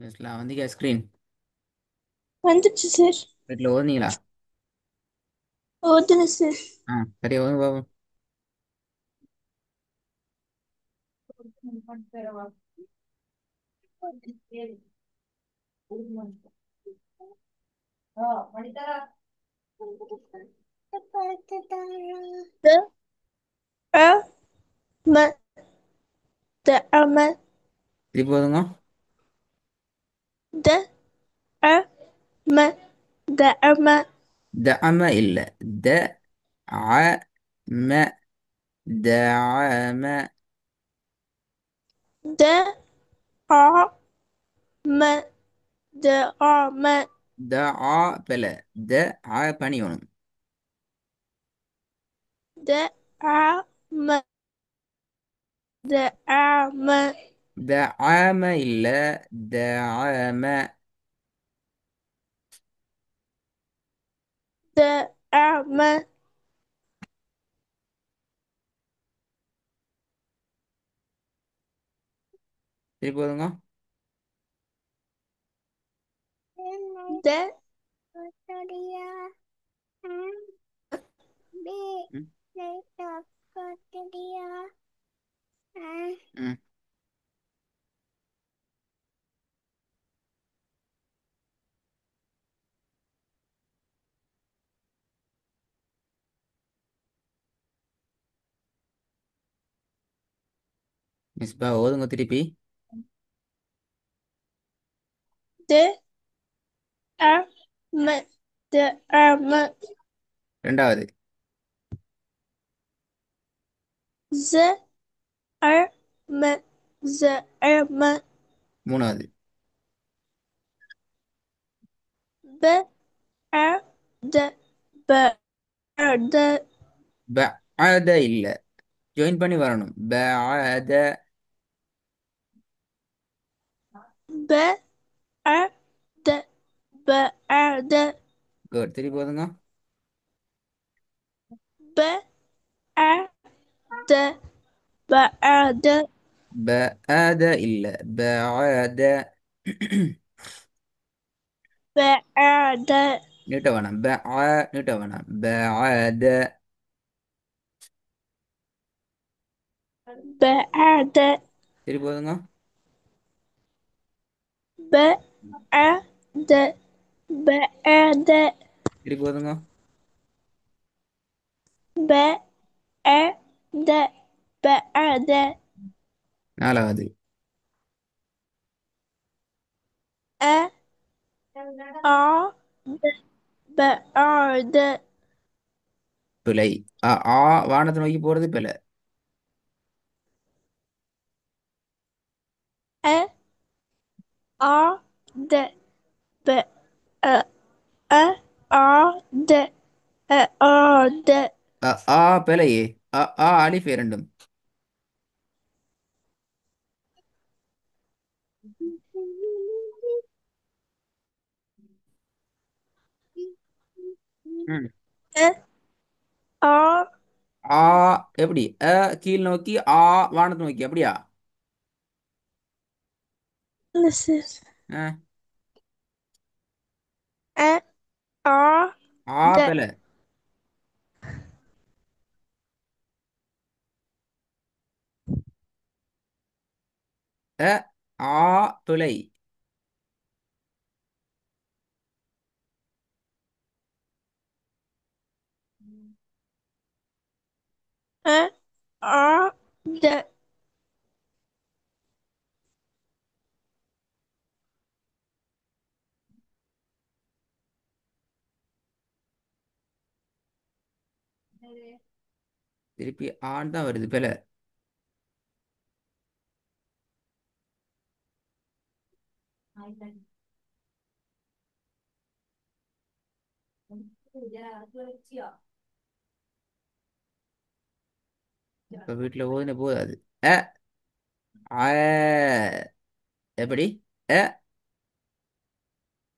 மிஸ்லாம் வந்து ஸ்க்ரீன் வந்துச்சு சார். வீட்டில் ஓதுனீங்களா? ஓதுன சார். ஆ சரி, ஓதுங்க பாப்போம். த அ ம த அம திருப்பி ஓதுங்க. த அ ம த அம தஅம இல்ல. த அ ம தஅம. த ஆ ம த ஆம த ஆ பெல. த ஆ பணியணும். த ஆ ம த ஆம த ஆம இல்ல. த ஆம. த ஆம திருப்பி ஓதுங்க. த ம், ம். மிஸ்பா ஓதுங்க திருப்பி. த ஆ ம த ஆம ரெண்டாவது. ز அ ம ز அம மூணாவது. ப அ த ப அ த ப அத இல்ல. ஜாயின் பண்ணி வரணும். ப அத. ப அ த ப அ த குட். திருப்பி ஓதுங்க. ப அ த ப அ த ப அத இல்ல. ப அத. ப அ த நீட்ட வேணாம். ப ஆ நீட்ட வேணாம். ப அத. ப அ த திருப்பி ஓதுங்க. ப அ த ப அ த திருப்பி ஓதுங்க. ப அ த ப அ த நாலாவது. அ ஆ த ப ஆ த பிழை. ஆ வானத்தை நோக்கி போறது பிழை. அ ஆ த ப அ அ ஆ த அ ஆ த ஆ பிழையே. அலிஃப் இரண்டும். ம். அ ஆ ஆ எப்படி? கீழ் நோக்கி வானத்தை நோக்கி அப்படியா? This ஆ அ ஆ த பிழை. அ ஆ பிழை. அ ஆ த திருப்பி ஆன் தான் வருது பிழை. இப்ப வீட்டுல ஓதுன போது அது அ ஆ எப்படி? அ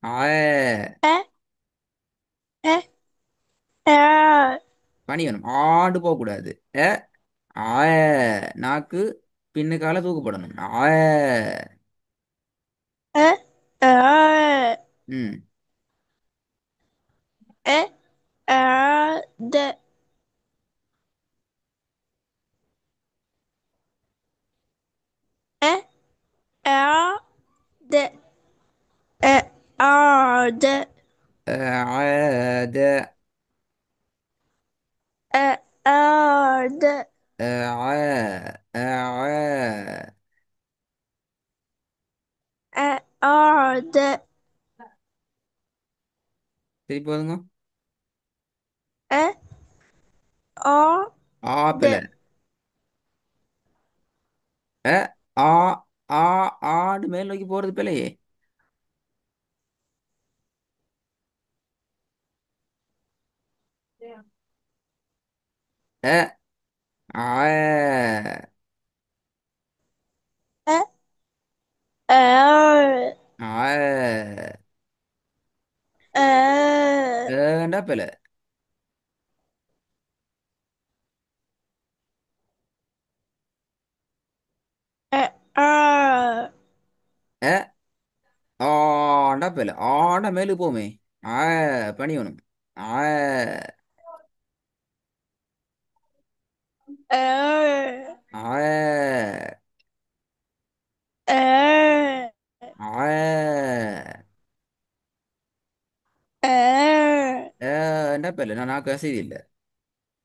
ஆ அ அ ஆ பணியணும். ஆண்டு போகக்கூடாது. அ ஆ நாக்கு பின்னுக்கால தூக்கப்படணும். அ ஆ ம். அ ஆ அ ஆ அ ஆ ஆத அ ஆ ஆ அ ஆ திருப்பி போதுங்க. அ ஆ ஆப்பிள அ ஆ ஆ ஆடு மேல் நோக்கி போறது பிள்ளையே. அ ஆ அ ஆ ஆ ஆ ஏண்டா பிள்ளை. ஆ அ ஆண்டா பிள்ளை. ஆண்டா மேலுக்கு போமே. ஆ பணியணும். ஆ ஆ ஆ ஆ ஆ ஆ ஏண்டா பிள்ளை. நான் நாக்கு அசைது இல்லை.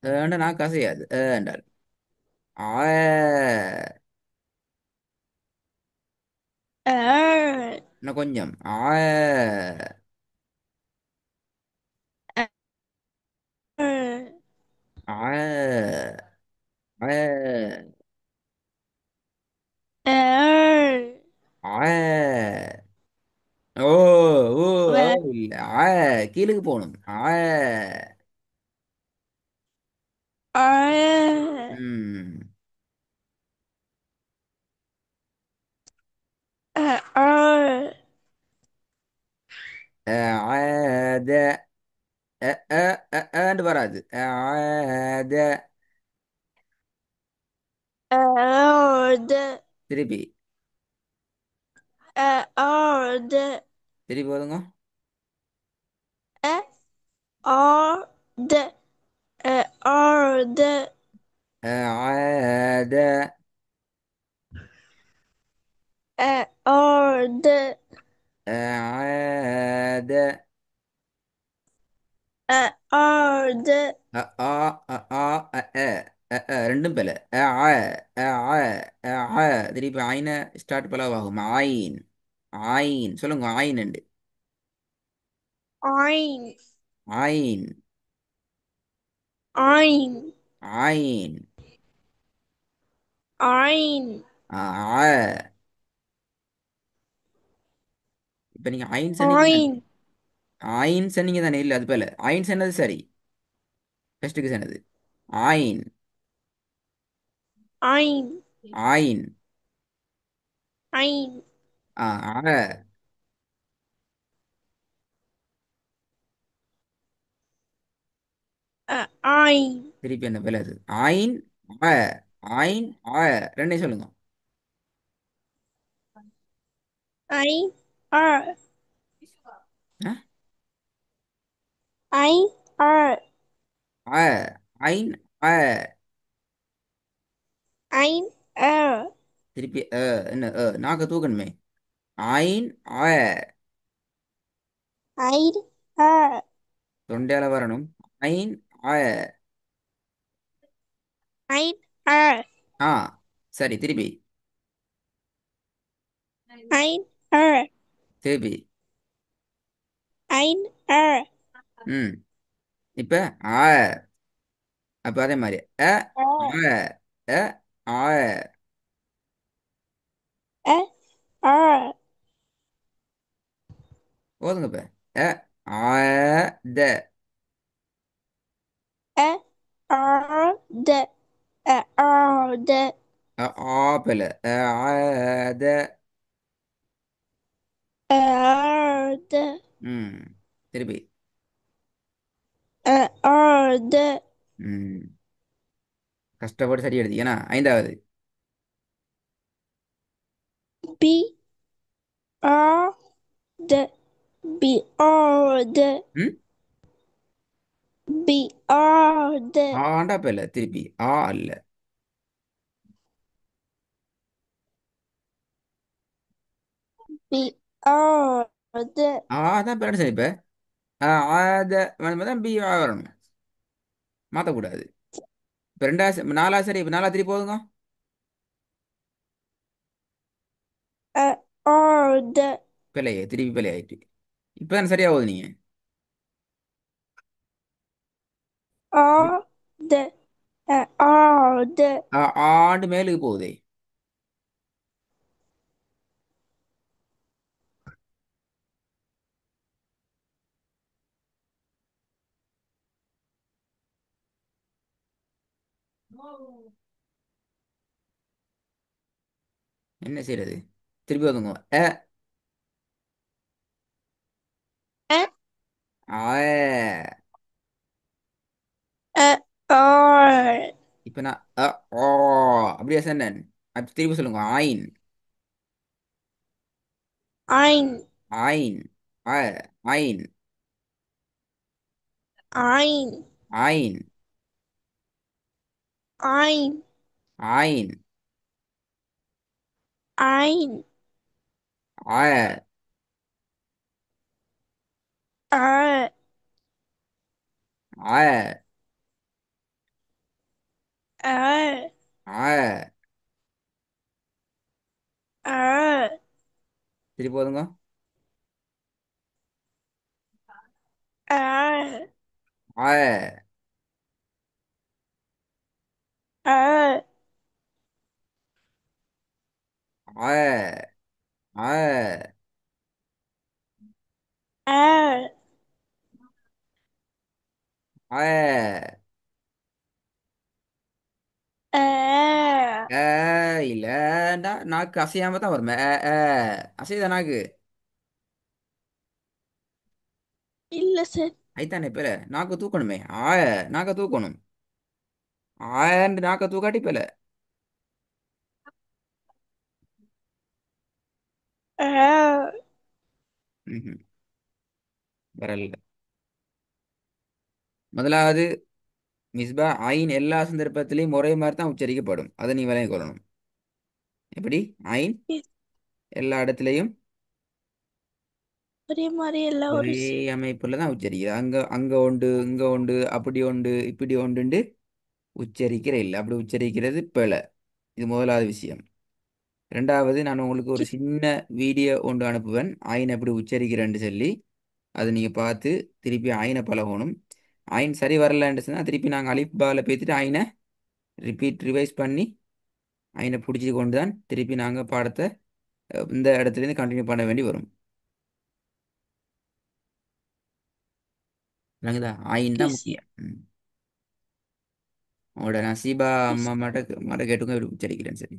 ஏண்டா நாக்கு அசையாது. ஏண்டால் ஆ ஆ இன்னும் கொஞ்சம். ஆ ஆ ஆ ஆ ஓ ஓ ஓ இல்ல. கீழுக்கு போகணும். ம் ஆத ஆண்டு வராது. ஆத திருப்பி திருப்பி போதுங்க. ஆத ஆத அ ஆ அ ஆ அ அ ரெண்டும் பிழை. ஆ ஆ ஆ திருப்பி ஆயின ஸ்டார்ட் பிளவாகும். ஆயின் ஆயின் சொல்லுங்க. ஆயின் உண்டு. Ein, ஆயின் ein, ஆயின் ein, ஆ ஆ. இப்ப நீங்க ஆயின் சொன்னீங்க தானே. ein, ஆயின் சொன்னீங்க தானே. இல்லை அது பிழை. ஆயின் சொன்னது சரி. ஃபர்ஸ்ட்டுக்கு சொன்னது ஆயின். ein, ஆயின் ein, ஆ ஆ ein, திருப்பி என்ன பிழை அது. ஆயின் ஆ ஆயின் ஆ ரெண்டையும் சொல்லுங்க. ein, ஆ ein, ஆ ஐன் ஆ ein, திருப்பி என்ன நாக்க தூக்கணுமே. ஆயின் ஆ ein, தொண்டையால வரணும். ஐன் ஆ ein, ஆ சரி திருப்பி ein, திருப்பி ein, ம் இப்ப ஆ அப்ப அதே மாதிரி ஆ அ ஆ போதுங்க இப்ப. அ ஆ த ஆப்பிள் ஆத ம் திருப்பி ம். கஷ்டப்பட்டு சரி எடுத்தீங்க ஏன்னா ஐந்தாவது. B R D B R D ம். B R D ஆண்டா இப்ப இல்லை திருப்பி ஆ அல்ல. B R D ஆ தான் பேரண்ட் சரி இப்ப. ஆத தான் பி ஆ வரணும். மாற்றக்கூடாது. இப்போ நாலா சரி இப்போ நாலா திருப்பி போதுங்க. R D பிள்ளையே திருப்பி பிள்ளை ஆயிட்டு. இப்போ தான் சரியா போகுது நீங்க. R D R D ஆண்டு மேலுக்கு போகுதே. என்ன செய்யறது? திருப்பி வந்துங்க. ஆ. R இப்போ நான் ஓ அப்படியே சொன்னேன். அப்படி திருப்பி சொல்லுங்க. ஆயின். Ein ஆயின். ஆ. ஆயின். Ein ஆயின். Ein ஆயின். Ein ஆ. R ஆ. R ஆ. R திருப்பி போதுங்க. R ஆ. R ஆ. ஆ. R ஆ. R ஏ இல்லடா நாக்கு அசையாம தான் வருமே. அசைதா நாக்கு. இல்ல சார் ஐத்தானே பேர நாக்கு தூக்கணுமே. நாக்க தூக்கணும். ஆண்டு நாக்க தூக்காட்டி பேல. R ம். வரல. முதலாவது மிஸ்பா ஐன் எல்லா சந்தர்ப்பத்திலையும் ஒரே மாதிரி தான் உச்சரிக்கப்படும். அதை நீ விளங்கிக் கொள்ளணும். எப்படி? ஐன் எல்லா இடத்துலையும் ஒரே மாதிரி எல்லாம் ஒரு ஒரே அமைப்புல தான் உச்சரிக்குது. அங்க அங்க உண்டு இங்க உண்டு அப்படி உண்டு இப்படி உண்டுண்டு உச்சரிக்கிற இல்லை. அப்படி உச்சரிக்கிறது பிழை. இது முதலாவது விஷயம். ரெண்டாவது நான் உங்களுக்கு ஒரு சின்ன வீடியோ ஒன்று அனுப்புவேன். ஆயின் எப்படி உச்சரிக்கிறேன்னு சொல்லி அதை நீங்கள் பார்த்து திருப்பி ஆயினை பழகணும். ஆயின் சரி வரலன்னு சொன்னால் திருப்பி நாங்கள் அலிப் பால பேத்துட்டு ஆயினை ரிவைஸ் பண்ணி ஆயினை பிடிச்சி கொண்டு தான் திருப்பி நாங்கள் பாடத்தை இந்த இடத்துலேருந்து கண்டினியூ பண்ண வேண்டி வரும். விளங்குதா? ஆயின் தான் ஓகே சார் முக்கியம். உங்களோட நசீபா அம்மா மாட்ட மாட்ட கேட்டுங்க எப்படி உச்சரிக்கிறேன்னு சரி.